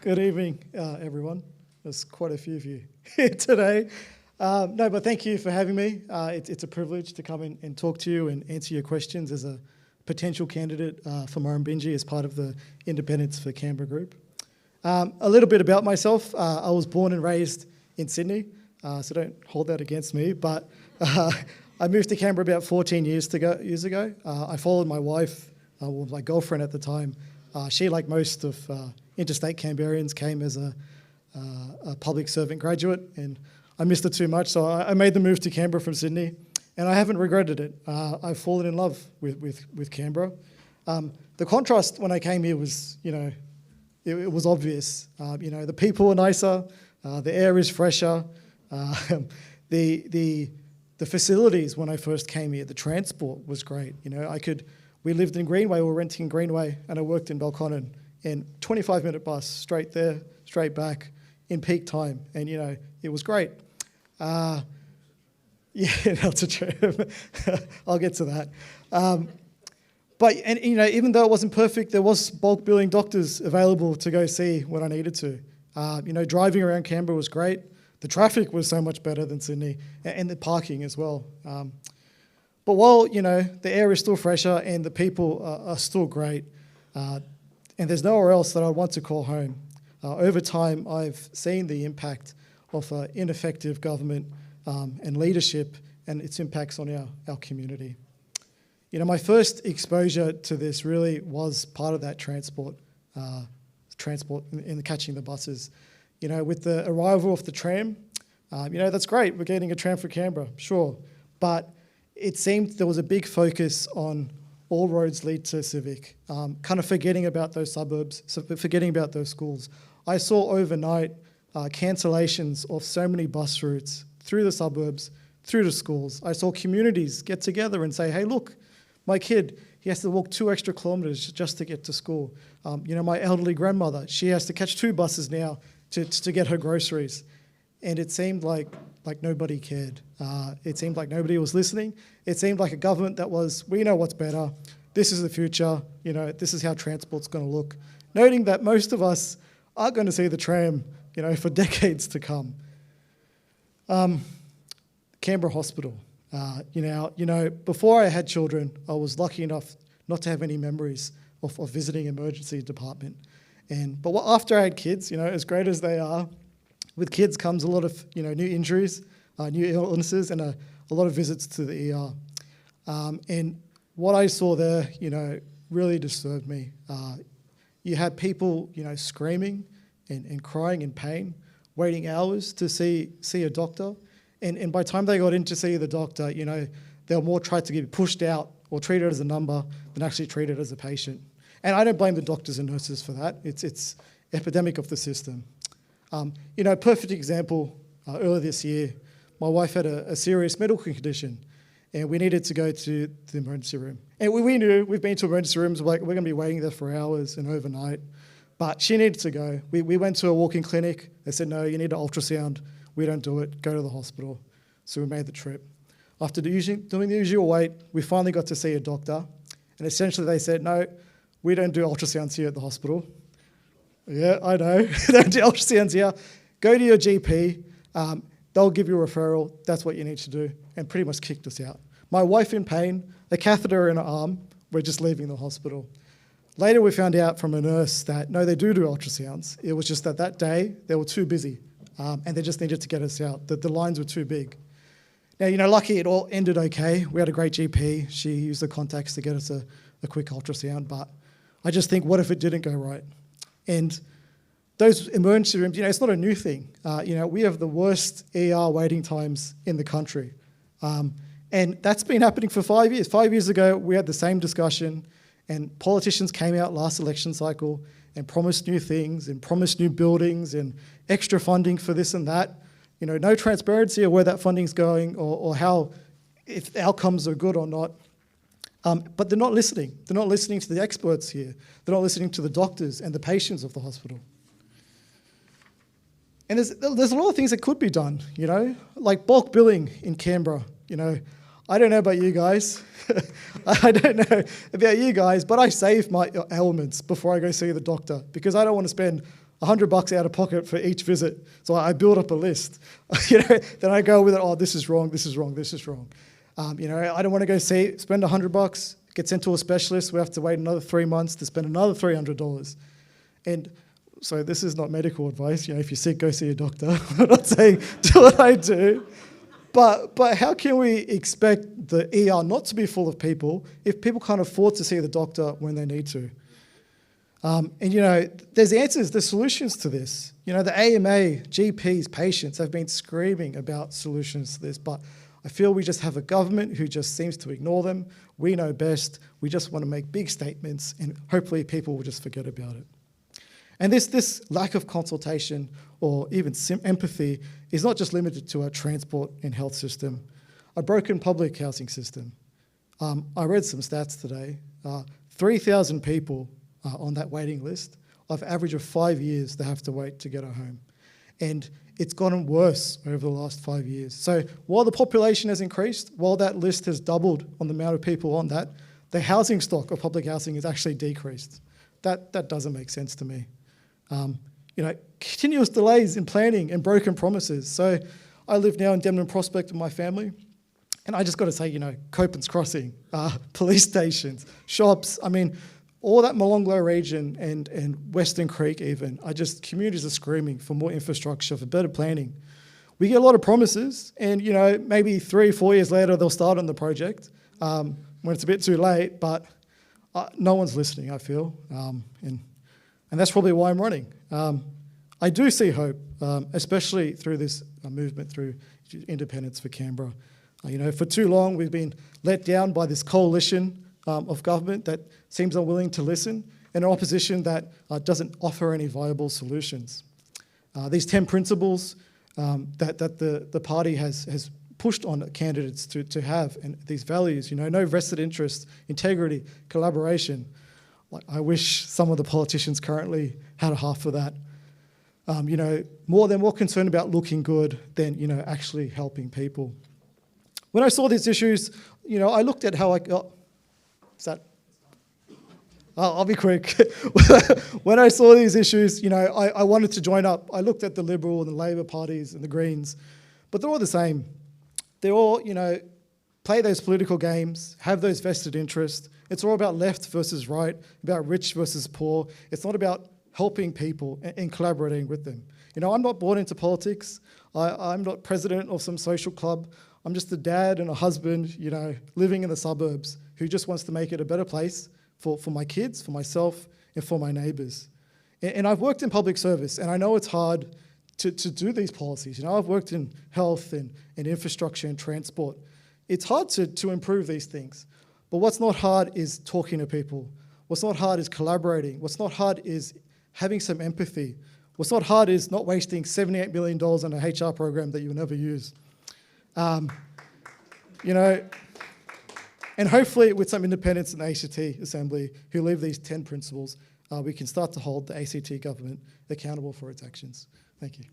Good evening, everyone. There's quite a few of you here today. No, but thank you for having me. It's a privilege to come in and talk to you and answer your questions as a potential candidate for Murrumbidgee as part of the Independents for Canberra group. A little bit about myself. I was born and raised in Sydney, so don't hold that against me, but I moved to Canberra about 14 years ago. I followed my wife, my girlfriend at the time. She, like most of interstate Canberrans, came as a public servant graduate, and I missed it too much, so I made the move to Canberra from Sydney, and I haven't regretted it. I've fallen in love with Canberra. The contrast when I came here was, it was obvious. The people were nicer, the air is fresher, the facilities when I first came here, the transport was great. We lived in Greenway, we were renting in Greenway, and I worked in Belconnen, and 25-minute bus straight there, straight back in peak time, and it was great. Yeah, that's a term. I'll get to that. But even though it wasn't perfect, there was bulk billing doctors available to go see when I needed to. Driving around Canberra was great. The traffic was so much better than Sydney, and the parking as well. But while the air is still fresher and the people are still great, and there's nowhere else that I want to call home, over time I've seen the impact of ineffective government and leadership and its impacts on our community. My first exposure to this really was part of that transport in catching the buses. With the arrival of the tram, that's great, we're getting a tram for Canberra, sure, but it seemed there was a big focus on all roads lead to Civic, kind of forgetting about those suburbs, forgetting about those schools. I saw overnight cancellations of so many bus routes through the suburbs, through the schools. I saw communities get together and say, hey, look, my kid, he has to walk 2 extra kilometres just to get to school. My elderly grandmother, she has to catch 2 buses now to get her groceries. And it seemed like nobody cared. It seemed like nobody was listening. It seemed like a government that was, we know what's better. This is the future. This is how transport's going to look. Noting that most of us aren't going to see the tram, for decades to come. Canberra Hospital. Before I had children, I was lucky enough not to have any memories of visiting emergency department. But after I had kids, as great as they are, with kids comes a lot of new injuries, new illnesses, and a lot of visits to the ER. And what I saw there, really disturbed me. You had people, screaming and crying in pain, waiting hours to see a doctor. And by the time they got in to see the doctor, they were more tried to get pushed out or treated as a number than actually treated as a patient. And I don't blame the doctors and nurses for that. It's epidemic of the system. Perfect example, earlier this year, my wife had a serious medical condition and we needed to go to the emergency room. And we knew, we've been to emergency rooms, we're going to be waiting there for hours and overnight, but she needed to go. We went to a walk-in clinic. They said, no, you need an ultrasound. We don't do it. Go to the hospital. So we made the trip. After doing the usual wait, we finally got to see a doctor. And essentially they said, no, we don't do ultrasounds here at the hospital. Yeah, I know. They don't do ultrasounds here. Go to your GP. They'll give you a referral. That's what you need to do. And pretty much kicked us out. My wife in pain, a catheter in her arm. We're just leaving the hospital. Later we found out from a nurse that, no, they do ultrasounds. It was just that day they were too busy and they just needed to get us out. The lines were too big. Now, lucky it all ended okay. We had a great GP. She used the contacts to get us a quick ultrasound. But I just think, what if it didn't go right? And those emergency rooms, it's not a new thing. We have the worst ER waiting times in the country. And that's been happening for 5 years. 5 years ago, we had the same discussion and politicians came out last election cycle and promised new things and promised new buildings and extra funding for this and that. No transparency of where that funding's going or how, if the outcomes are good or not. But they're not listening. They're not listening to the experts here. They're not listening to the doctors and the patients of the hospital. And there's a lot of things that could be done, like bulk billing in Canberra. I don't know about you guys. I don't know about you guys, but I save my ailments before I go see the doctor because I don't want to spend $100 out of pocket for each visit. So I build up a list. Then I go with it, oh, this is wrong, this is wrong, this is wrong. I don't want to go spend $100, get sent to a specialist, we have to wait another 3 months to spend another $300. And so this is not medical advice. If you're sick, go see a doctor. I'm not saying do what I do. But how can we expect the ER not to be full of people if people can't afford to see the doctor when they need to? There's answers, there's solutions to this. The AMA, GPs, patients have been screaming about solutions to this, but I feel we just have a government who just seems to ignore them. We know best. We just want to make big statements, and hopefully people will just forget about it. And this lack of consultation or even empathy is not just limited to our transport and health system, a broken public housing system. I read some stats today. 3,000 people on that waiting list. Of average of 5 years they have to wait to get a home. And it's gotten worse over the last 5 years. So while the population has increased, while that list has doubled on the amount of people on that, the housing stock of public housing has actually decreased. That doesn't make sense to me. Continuous delays in planning and broken promises. So I live now in Denman Prospect with my family, and I just got to say, Copeland's Crossing, police stations, shops, all that Molonglo region and Western Creek even, communities are screaming for more infrastructure, for better planning. We get a lot of promises, and maybe 3 or 4 years later they'll start on the project when it's a bit too late, but no one's listening, I feel, and that's probably why I'm running. I do see hope, especially through this movement, through Independence for Canberra. For too long we've been let down by this coalition of government that seems unwilling to listen, and an opposition that doesn't offer any viable solutions. These 10 principles that the party has pushed on candidates to have, and these values, no vested interest, integrity, collaboration. I wish some of the politicians currently had a half of that. They're more concerned about looking good than, actually helping people. When I saw these issues, I looked at how I got... I'll be quick. When I saw these issues, I wanted to join up. I looked at the Liberal and the Labor parties and the Greens, but they're all the same. They're all, play those political games, have those vested interests. It's all about left versus right, about rich versus poor. It's not about helping people and collaborating with them. I'm not born into politics. I'm not president of some social club. I'm just a dad and a husband, living in the suburbs who just wants to make it a better place for my kids, for myself, and for my neighbours. And I've worked in public service, and I know it's hard to do these policies. I've worked in health and infrastructure and transport. It's hard to improve these things. But what's not hard is talking to people. What's not hard is collaborating. What's not hard is having some empathy. What's not hard is not wasting $78 million on a HR program that you'll never use. And hopefully with some independents in the ACT Assembly who leave these 10 principles, we can start to hold the ACT government accountable for its actions. Thank you.